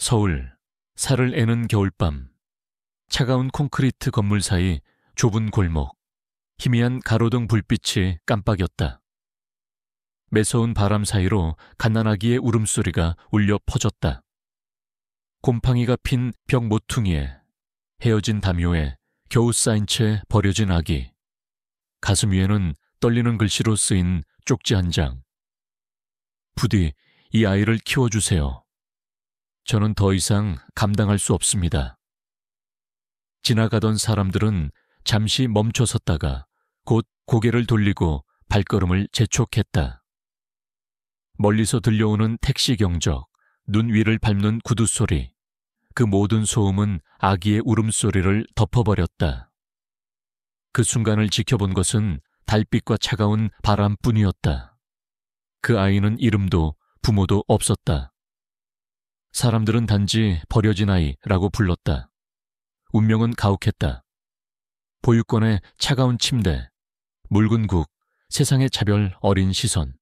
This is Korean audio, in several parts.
서울, 살을 애는 겨울밤, 차가운 콘크리트 건물 사이 좁은 골목, 희미한 가로등 불빛이 깜빡였다. 매서운 바람 사이로 갓난아기의 울음소리가 울려 퍼졌다. 곰팡이가 핀 벽 모퉁이에, 헤어진 담요에 겨우 쌓인 채 버려진 아기, 가슴 위에는 떨리는 글씨로 쓰인 쪽지 한 장. 부디 이 아이를 키워주세요. 저는 더 이상 감당할 수 없습니다. 지나가던 사람들은 잠시 멈춰섰다가 곧 고개를 돌리고 발걸음을 재촉했다. 멀리서 들려오는 택시 경적, 눈 위를 밟는 구두 소리, 그 모든 소음은 아기의 울음소리를 덮어버렸다. 그 순간을 지켜본 것은 달빛과 차가운 바람뿐이었다. 그 아이는 이름도 부모도 없었다. 사람들은 단지 버려진 아이라고 불렀다. 운명은 가혹했다. 보육권의 차가운 침대, 묽은 국, 세상의 차별 어린 시선.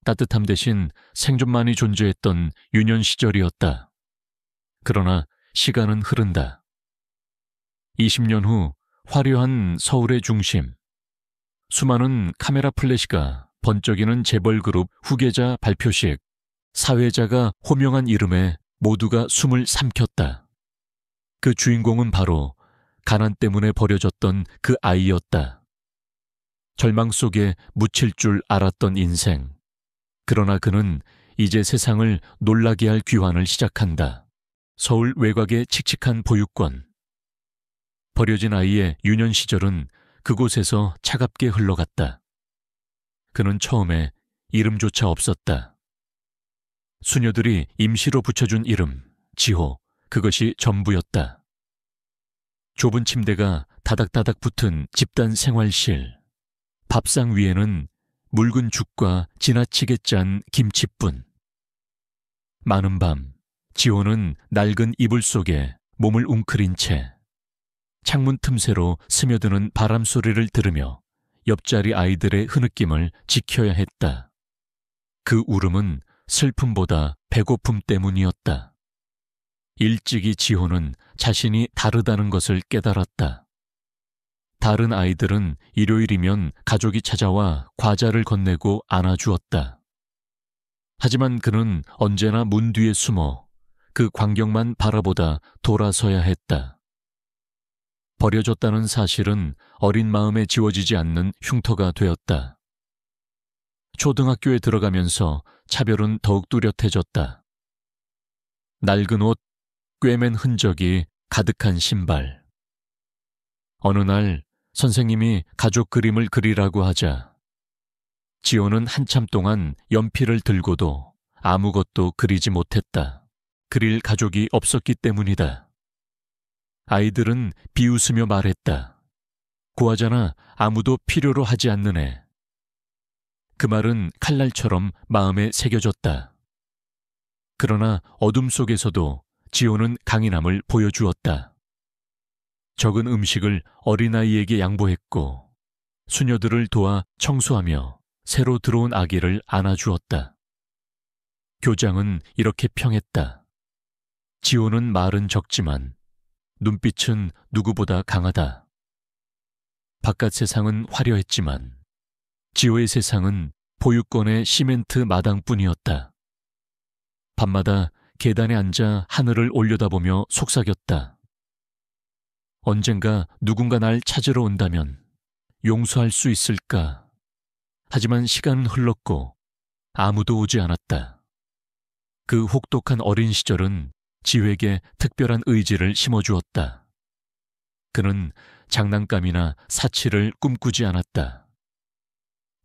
따뜻함 대신 생존만이 존재했던 유년 시절이었다. 그러나 시간은 흐른다. 20년 후 화려한 서울의 중심. 수많은 카메라 플래시가 번쩍이는 재벌그룹 후계자 발표식. 사회자가 호명한 이름에 모두가 숨을 삼켰다. 그 주인공은 바로 가난 때문에 버려졌던 그 아이였다. 절망 속에 묻힐 줄 알았던 인생. 그러나 그는 이제 세상을 놀라게 할 귀환을 시작한다. 서울 외곽의 칙칙한 보육권. 버려진 아이의 유년 시절은 그곳에서 차갑게 흘러갔다. 그는 처음에 이름조차 없었다. 수녀들이 임시로 붙여준 이름, 지호, 그것이 전부였다. 좁은 침대가 다닥다닥 붙은 집단 생활실. 밥상 위에는 묽은 죽과 지나치게 짠 김치뿐. 많은 밤, 지호는 낡은 이불 속에 몸을 웅크린 채 창문 틈새로 스며드는 바람 소리를 들으며 옆자리 아이들의 흐느낌을 지켜야 했다. 그 울음은 슬픔보다 배고픔 때문이었다. 일찍이 지호는 자신이 다르다는 것을 깨달았다. 다른 아이들은 일요일이면 가족이 찾아와 과자를 건네고 안아주었다. 하지만 그는 언제나 문 뒤에 숨어 그 광경만 바라보다 돌아서야 했다. 버려졌다는 사실은 어린 마음에 지워지지 않는 흉터가 되었다. 초등학교에 들어가면서 차별은 더욱 뚜렷해졌다. 낡은 옷, 꿰맨 흔적이 가득한 신발. 어느 날 선생님이 가족 그림을 그리라고 하자 지호는 한참 동안 연필을 들고도 아무것도 그리지 못했다. 그릴 가족이 없었기 때문이다. 아이들은 비웃으며 말했다. 고하잖아, 아무도 필요로 하지 않는 애. 그 말은 칼날처럼 마음에 새겨졌다. 그러나 어둠 속에서도 지호는 강인함을 보여주었다. 적은 음식을 어린아이에게 양보했고 수녀들을 도와 청소하며 새로 들어온 아기를 안아주었다. 교장은 이렇게 평했다. 지호는 말은 적지만 눈빛은 누구보다 강하다. 바깥 세상은 화려했지만 지호의 세상은 보육권의 시멘트 마당뿐이었다. 밤마다 계단에 앉아 하늘을 올려다보며 속삭였다. 언젠가 누군가 날 찾으러 온다면 용서할 수 있을까? 하지만 시간은 흘렀고 아무도 오지 않았다. 그 혹독한 어린 시절은 지호에게 특별한 의지를 심어주었다. 그는 장난감이나 사치를 꿈꾸지 않았다.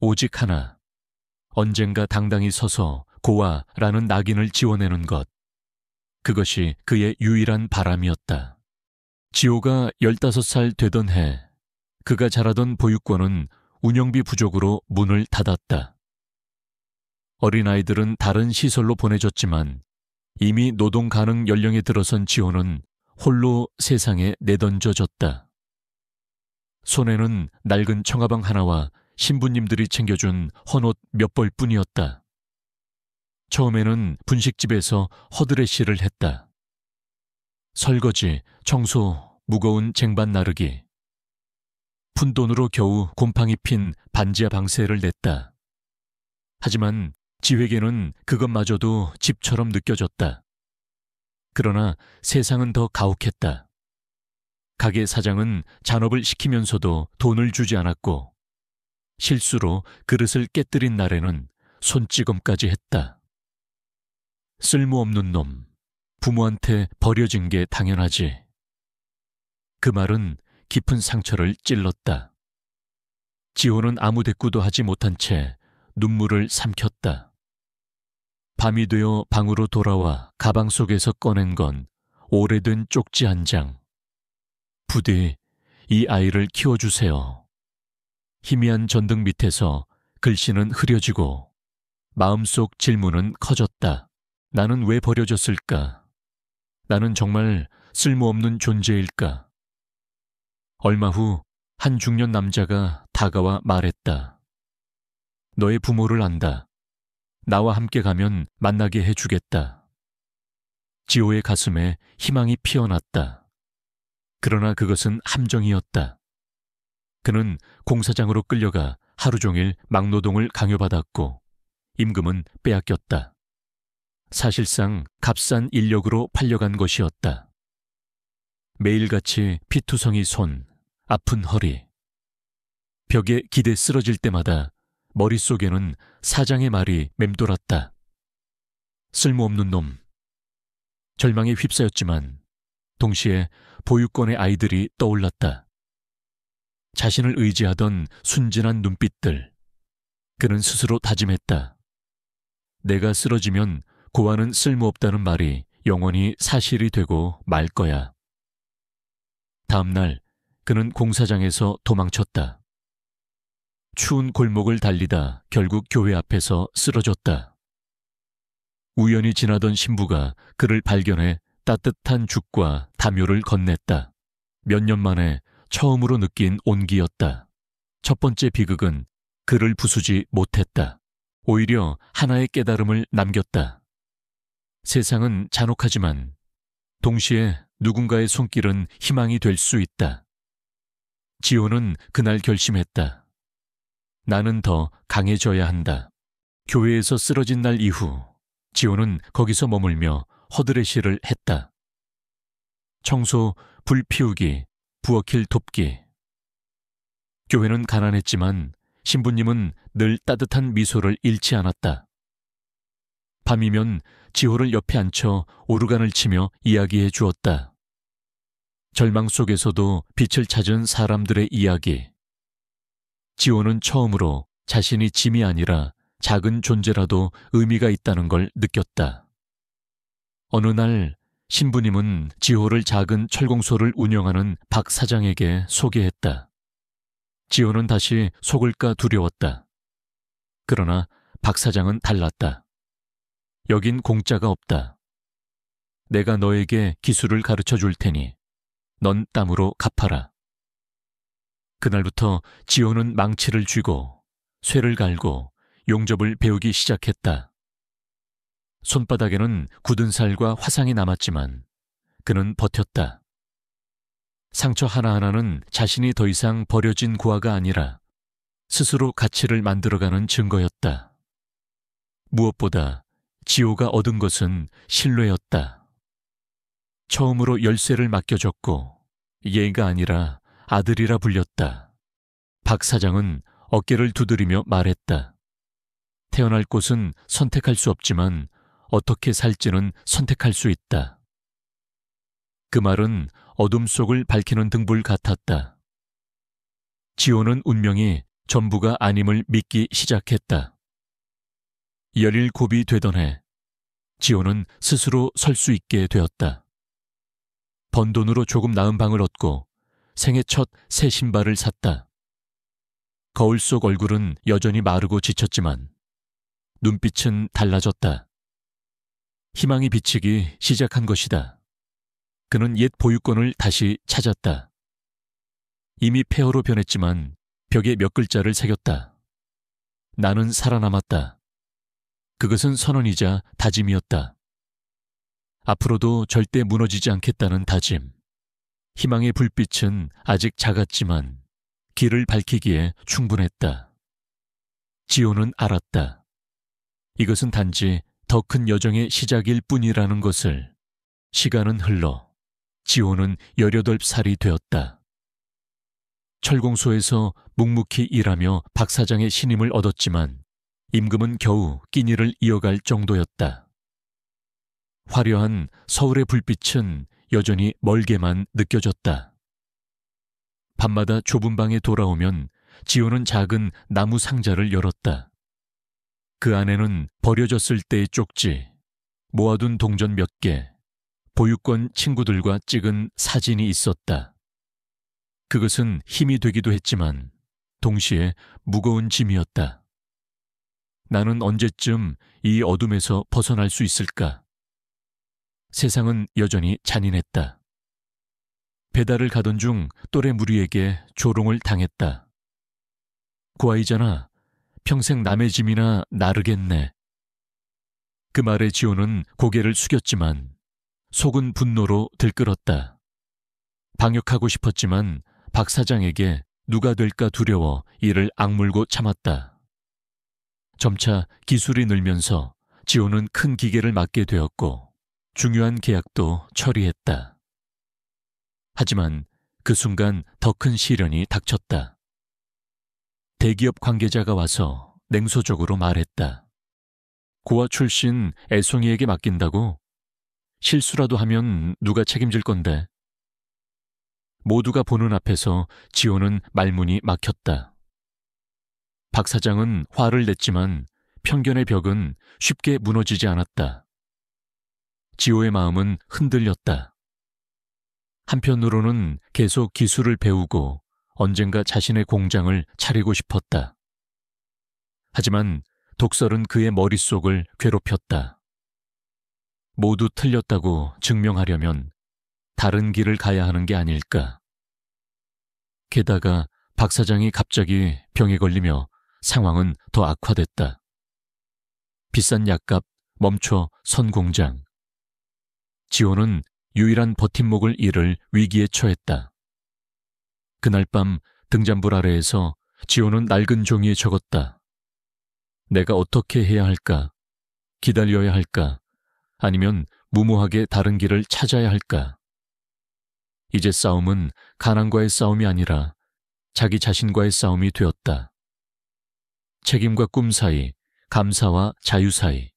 오직 하나, 언젠가 당당히 서서 고아라는 낙인을 지워내는 것. 그것이 그의 유일한 바람이었다. 지호가 15살 되던 해, 그가 자라던 보육권은 운영비 부족으로 문을 닫았다. 어린아이들은 다른 시설로 보내졌지만 이미 노동 가능 연령에 들어선 지호는 홀로 세상에 내던져졌다. 손에는 낡은 청가방 하나와 신부님들이 챙겨준 헌옷 몇 벌뿐이었다. 처음에는 분식집에서 허드레시를 했다. 설거지, 청소, 무거운 쟁반 나르기. 푼돈으로 겨우 곰팡이 핀 반지하 방세를 냈다. 하지만 지회계는 그것마저도 집처럼 느껴졌다. 그러나 세상은 더 가혹했다. 가게 사장은 잔업을 시키면서도 돈을 주지 않았고 실수로 그릇을 깨뜨린 날에는 손찌검까지 했다. 쓸모없는 놈, 부모한테 버려진 게 당연하지. 그 말은 깊은 상처를 찔렀다. 지호는 아무 대꾸도 하지 못한 채 눈물을 삼켰다. 밤이 되어 방으로 돌아와 가방 속에서 꺼낸 건 오래된 쪽지 한 장. 부디 이 아이를 키워주세요. 희미한 전등 밑에서 글씨는 흐려지고 마음속 질문은 커졌다. 나는 왜 버려졌을까? 나는 정말 쓸모없는 존재일까? 얼마 후 한 중년 남자가 다가와 말했다. 너의 부모를 안다. 나와 함께 가면 만나게 해주겠다. 지호의 가슴에 희망이 피어났다. 그러나 그것은 함정이었다. 그는 공사장으로 끌려가 하루 종일 막노동을 강요받았고 임금은 빼앗겼다. 사실상 값싼 인력으로 팔려간 것이었다. 매일같이 피투성이 손, 아픈 허리. 벽에 기대 쓰러질 때마다 머릿속에는 사장의 말이 맴돌았다. 쓸모없는 놈. 절망에 휩싸였지만 동시에 보육권의 아이들이 떠올랐다. 자신을 의지하던 순진한 눈빛들. 그는 스스로 다짐했다. 내가 쓰러지면 고아는 쓸모없다는 말이 영원히 사실이 되고 말 거야. 다음 날 그는 공사장에서 도망쳤다. 추운 골목을 달리다 결국 교회 앞에서 쓰러졌다. 우연히 지나던 신부가 그를 발견해 따뜻한 죽과 담요를 건넸다. 몇 년 만에 처음으로 느낀 온기였다. 첫 번째 비극은 그를 부수지 못했다. 오히려 하나의 깨달음을 남겼다. 세상은 잔혹하지만 동시에 누군가의 손길은 희망이 될 수 있다. 지호는 그날 결심했다. 나는 더 강해져야 한다. 교회에서 쓰러진 날 이후 지호는 거기서 머물며 허드레시를 했다. 청소, 불 피우기, 부엌일 돕기. 교회는 가난했지만 신부님은 늘 따뜻한 미소를 잃지 않았다. 밤이면 지호를 옆에 앉혀 오르간을 치며 이야기해 주었다. 절망 속에서도 빛을 찾은 사람들의 이야기. 지호는 처음으로 자신이 짐이 아니라 작은 존재라도 의미가 있다는 걸 느꼈다. 어느 날 신부님은 지호를 작은 철공소를 운영하는 박 사장에게 소개했다. 지호는 다시 속을까 두려웠다. 그러나 박 사장은 달랐다. 여긴 공짜가 없다. 내가 너에게 기술을 가르쳐 줄 테니 넌 땀으로 갚아라. 그날부터 지호는 망치를 쥐고 쇠를 갈고 용접을 배우기 시작했다. 손바닥에는 굳은 살과 화상이 남았지만 그는 버텼다. 상처 하나하나는 자신이 더 이상 버려진 고아가 아니라 스스로 가치를 만들어가는 증거였다. 무엇보다 지호가 얻은 것은 신뢰였다. 처음으로 열쇠를 맡겨줬고 얘가 아니라 아들이라 불렸다. 박 사장은 어깨를 두드리며 말했다. 태어날 곳은 선택할 수 없지만 어떻게 살지는 선택할 수 있다. 그 말은 어둠 속을 밝히는 등불 같았다. 지호는 운명이 전부가 아님을 믿기 시작했다. 17곱이 되던 해 지호는 스스로 설 수 있게 되었다. 번 돈으로 조금 나은 방을 얻고 생애 첫 새 신발을 샀다. 거울 속 얼굴은 여전히 마르고 지쳤지만 눈빛은 달라졌다. 희망이 비치기 시작한 것이다. 그는 옛 보육권을 다시 찾았다. 이미 폐허로 변했지만 벽에 몇 글자를 새겼다. 나는 살아남았다. 그것은 선언이자 다짐이었다. 앞으로도 절대 무너지지 않겠다는 다짐. 희망의 불빛은 아직 작았지만 길을 밝히기에 충분했다. 지호는 알았다. 이것은 단지 더 큰 여정의 시작일 뿐이라는 것을. 시간은 흘러 지호는 18살이 되었다. 철공소에서 묵묵히 일하며 박 사장의 신임을 얻었지만 임금은 겨우 끼니를 이어갈 정도였다. 화려한 서울의 불빛은 여전히 멀게만 느껴졌다. 밤마다 좁은 방에 돌아오면 지호는 작은 나무 상자를 열었다. 그 안에는 버려졌을 때의 쪽지, 모아둔 동전 몇 개, 보육권 친구들과 찍은 사진이 있었다. 그것은 힘이 되기도 했지만 동시에 무거운 짐이었다. 나는 언제쯤 이 어둠에서 벗어날 수 있을까? 세상은 여전히 잔인했다. 배달을 가던 중 또래 무리에게 조롱을 당했다. 그 아이잖아. 평생 남의 짐이나 나르겠네. 그 말에 지호는 고개를 숙였지만 속은 분노로 들끓었다. 방역하고 싶었지만 박 사장에게 누가 될까 두려워 이를 악물고 참았다. 점차 기술이 늘면서 지호는 큰 기계를 맡게 되었고 중요한 계약도 처리했다. 하지만 그 순간 더 큰 시련이 닥쳤다. 대기업 관계자가 와서 냉소적으로 말했다. 고아 출신 애송이에게 맡긴다고? 실수라도 하면 누가 책임질 건데? 모두가 보는 앞에서 지호는 말문이 막혔다. 박 사장은 화를 냈지만 편견의 벽은 쉽게 무너지지 않았다. 지호의 마음은 흔들렸다. 한편으로는 계속 기술을 배우고 언젠가 자신의 공장을 차리고 싶었다. 하지만 독설은 그의 머릿속을 괴롭혔다. 모두 틀렸다고 증명하려면 다른 길을 가야 하는 게 아닐까. 게다가 박 사장이 갑자기 병에 걸리며 상황은 더 악화됐다. 비싼 약값, 멈춰 선 공장. 지호는 유일한 버팀목을 잃을 위기에 처했다. 그날 밤 등잔불 아래에서 지호는 낡은 종이에 적었다. 내가 어떻게 해야 할까? 기다려야 할까? 아니면 무모하게 다른 길을 찾아야 할까? 이제 싸움은 가난과의 싸움이 아니라 자기 자신과의 싸움이 되었다. 책임과 꿈 사이, 감사와 자유 사이.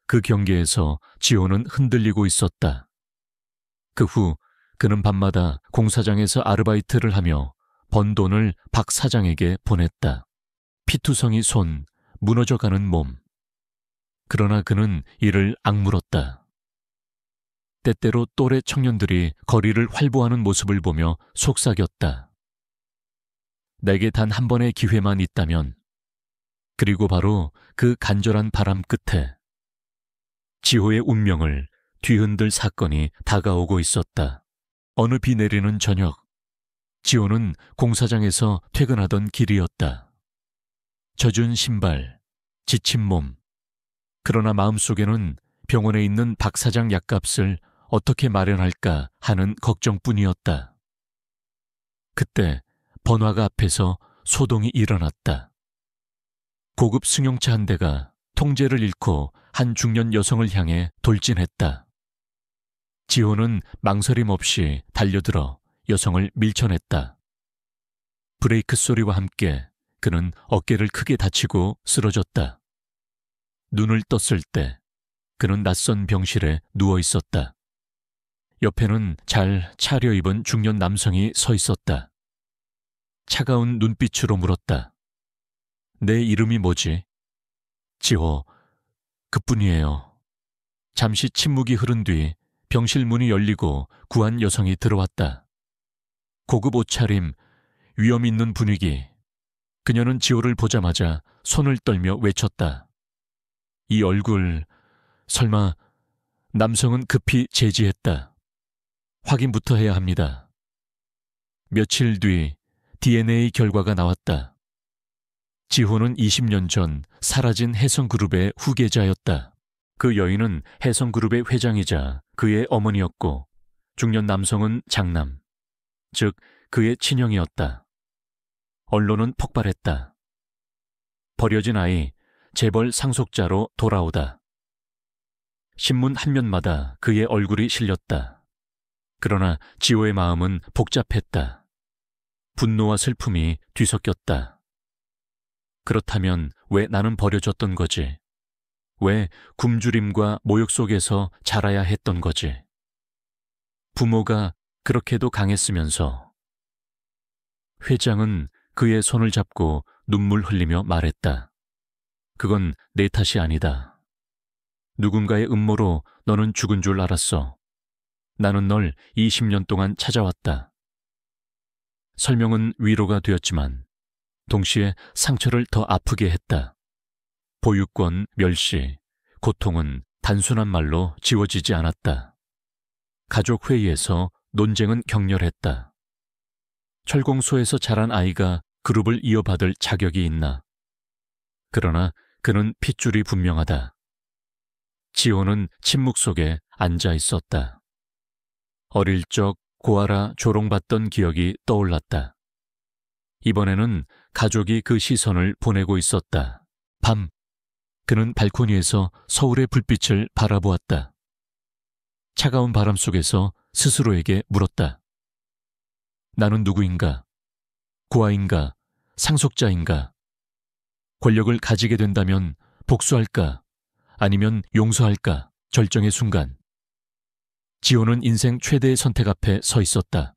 그 경계에서 지호는 흔들리고 있었다. 그 후 그는 밤마다 공사장에서 아르바이트를 하며 번 돈을 박 사장에게 보냈다. 피투성이 손, 무너져가는 몸. 그러나 그는 이를 악물었다. 때때로 또래 청년들이 거리를 활보하는 모습을 보며 속삭였다. 내게 단 한 번의 기회만 있다면. 그리고 바로 그 간절한 바람 끝에 지호의 운명을 뒤흔들 사건이 다가오고 있었다. 어느 비 내리는 저녁, 지호는 공사장에서 퇴근하던 길이었다. 젖은 신발, 지친 몸. 그러나 마음속에는 병원에 있는 박 사장 약값을 어떻게 마련할까 하는 걱정뿐이었다. 그때 번화가 앞에서 소동이 일어났다. 고급 승용차 한 대가 통제를 잃고 한 중년 여성을 향해 돌진했다. 지호는 망설임 없이 달려들어 여성을 밀쳐냈다. 브레이크 소리와 함께 그는 어깨를 크게 다치고 쓰러졌다. 눈을 떴을 때 그는 낯선 병실에 누워 있었다. 옆에는 잘 차려입은 중년 남성이 서 있었다. 차가운 눈빛으로 물었다. 내 이름이 뭐지? 지호, 그뿐이에요. 잠시 침묵이 흐른 뒤 병실 문이 열리고 구한 여성이 들어왔다. 고급 옷차림, 위험 있는 분위기. 그녀는 지호를 보자마자 손을 떨며 외쳤다. 이 얼굴, 설마... 남성은 급히 제지했다. 확인부터 해야 합니다. 며칠 뒤 DNA 결과가 나왔다. 지호는 20년 전 사라진 혜성그룹의 후계자였다. 그 여인은 혜성그룹의 회장이자 그의 어머니였고 중년 남성은 장남, 즉 그의 친형이었다. 언론은 폭발했다. 버려진 아이, 재벌 상속자로 돌아오다. 신문 한 면마다 그의 얼굴이 실렸다. 그러나 지호의 마음은 복잡했다. 분노와 슬픔이 뒤섞였다. 그렇다면 왜 나는 버려졌던 거지? 왜 굶주림과 모욕 속에서 자라야 했던 거지? 부모가 그렇게도 강했으면서. 회장은 그의 손을 잡고 눈물 흘리며 말했다. 그건 내 탓이 아니다. 누군가의 음모로 너는 죽은 줄 알았어. 나는 널 20년 동안 찾아왔다. 설명은 위로가 되었지만 동시에 상처를 더 아프게 했다. 보육권, 멸시, 고통은 단순한 말로 지워지지 않았다. 가족 회의에서 논쟁은 격렬했다. 철공소에서 자란 아이가 그룹을 이어받을 자격이 있나? 그러나 그는 핏줄이 분명하다. 지호는 침묵 속에 앉아 있었다. 어릴 적 고아라 조롱받던 기억이 떠올랐다. 이번에는 가족이 그 시선을 보내고 있었다. 밤, 그는 발코니에서 서울의 불빛을 바라보았다. 차가운 바람 속에서 스스로에게 물었다. 나는 누구인가? 고아인가? 상속자인가? 권력을 가지게 된다면 복수할까? 아니면 용서할까? 절정의 순간. 지호는 인생 최대의 선택 앞에 서 있었다.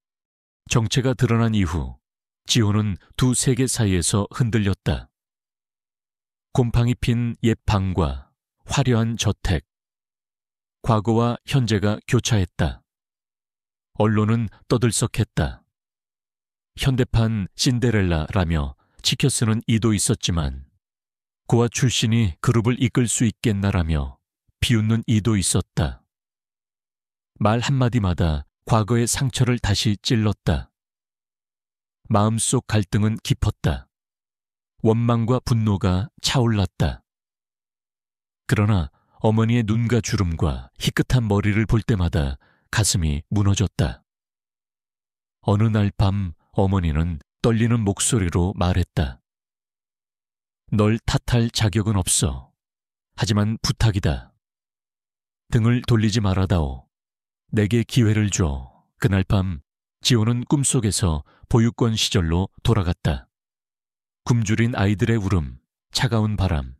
정체가 드러난 이후 지호는 두 세계 사이에서 흔들렸다. 곰팡이 핀 옛 방과 화려한 저택. 과거와 현재가 교차했다. 언론은 떠들썩했다. 현대판 신데렐라라며 치켜쓰는 이도 있었지만 고아 출신이 그룹을 이끌 수 있겠나라며 비웃는 이도 있었다. 말 한마디마다 과거의 상처를 다시 찔렀다. 마음속 갈등은 깊었다. 원망과 분노가 차올랐다. 그러나 어머니의 눈과 주름과 희끗한 머리를 볼 때마다 가슴이 무너졌다. 어느 날 밤 어머니는 떨리는 목소리로 말했다. 널 탓할 자격은 없어. 하지만 부탁이다. 등을 돌리지 말아다오. 내게 기회를 줘. 그날 밤 지호는 꿈속에서 보육권 시절로 돌아갔다. 굶주린 아이들의 울음, 차가운 바람,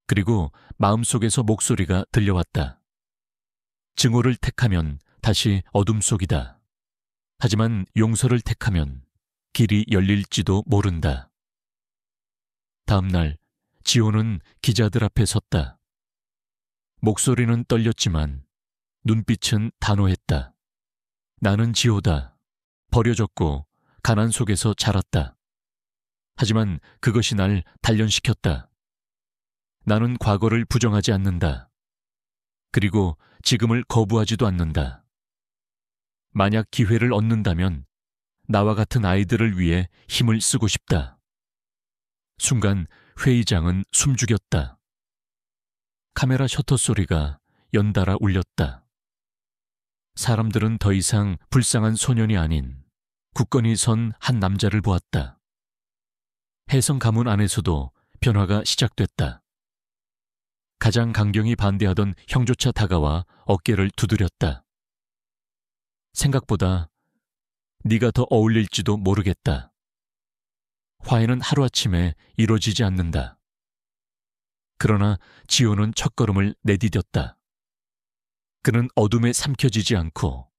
그리고 마음속에서 목소리가 들려왔다. 증오를 택하면 다시 어둠 속이다. 하지만 용서를 택하면 길이 열릴지도 모른다. 다음 날 지호는 기자들 앞에 섰다. 목소리는 떨렸지만 눈빛은 단호했다. 나는 지호다. 버려졌고 가난 속에서 자랐다. 하지만 그것이 날 단련시켰다. 나는 과거를 부정하지 않는다. 그리고 지금을 거부하지도 않는다. 만약 기회를 얻는다면 나와 같은 아이들을 위해 힘을 쓰고 싶다. 순간 회의장은 숨죽였다. 카메라 셔터 소리가 연달아 울렸다. 사람들은 더 이상 불쌍한 소년이 아닌 굳건히 선 한 남자를 보았다. 혜성 가문 안에서도 변화가 시작됐다. 가장 강경히 반대하던 형조차 다가와 어깨를 두드렸다. 생각보다 네가 더 어울릴지도 모르겠다. 화해는 하루아침에 이루어지지 않는다. 그러나 지호는 첫걸음을 내디뎠다. 그는 어둠에 삼켜지지 않고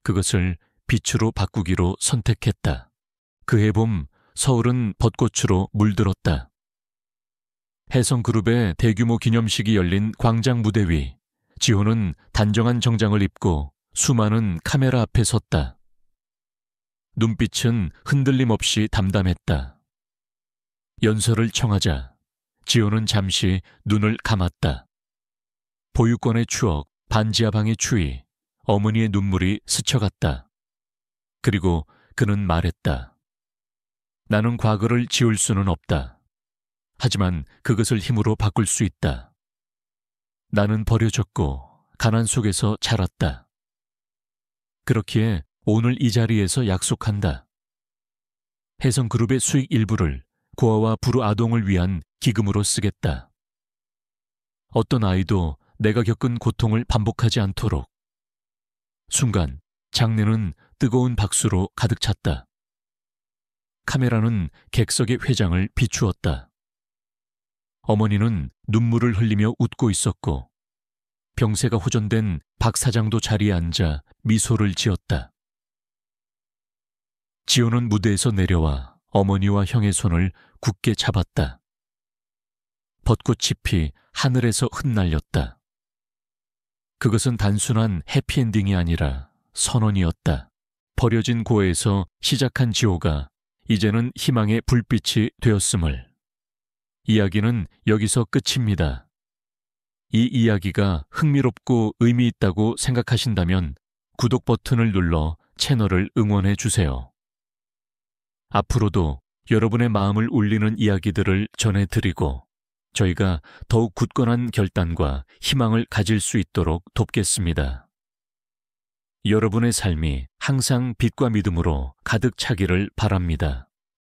그것을 빛으로 바꾸기로 선택했다. 그해 봄 서울은 벚꽃으로 물들었다. 혜성그룹의 대규모 기념식이 열린 광장 무대 위 지호는 단정한 정장을 입고 수많은 카메라 앞에 섰다. 눈빛은 흔들림 없이 담담했다. 연설을 청하자 지호는 잠시 눈을 감았다. 보육권의 추억, 반지하방의 추위, 어머니의 눈물이 스쳐갔다. 그리고 그는 말했다. 나는 과거를 지울 수는 없다. 하지만 그것을 힘으로 바꿀 수 있다. 나는 버려졌고 가난 속에서 자랐다. 그렇기에 오늘 이 자리에서 약속한다. 혜성그룹의 수익 일부를 고아와 불우아동을 위한 기금으로 쓰겠다. 어떤 아이도 내가 겪은 고통을 반복하지 않도록. 순간 장내는 뜨거운 박수로 가득 찼다. 카메라는 객석의 회장을 비추었다. 어머니는 눈물을 흘리며 웃고 있었고 병세가 호전된 박 사장도 자리에 앉아 미소를 지었다. 지호는 무대에서 내려와 어머니와 형의 손을 굳게 잡았다. 벚꽃잎이 하늘에서 흩날렸다. 그것은 단순한 해피엔딩이 아니라 선언이었다. 버려진 고에서 시작한 지호가 이제는 희망의 불빛이 되었음을. 이야기는 여기서 끝입니다. 이 이야기가 흥미롭고 의미 있다고 생각하신다면 구독 버튼을 눌러 채널을 응원해 주세요. 앞으로도 여러분의 마음을 울리는 이야기들을 전해드리고 저희가 더욱 굳건한 결단과 희망을 가질 수 있도록 돕겠습니다. 여러분의 삶이 항상 빛과 믿음으로 가득 차기를 바랍니다.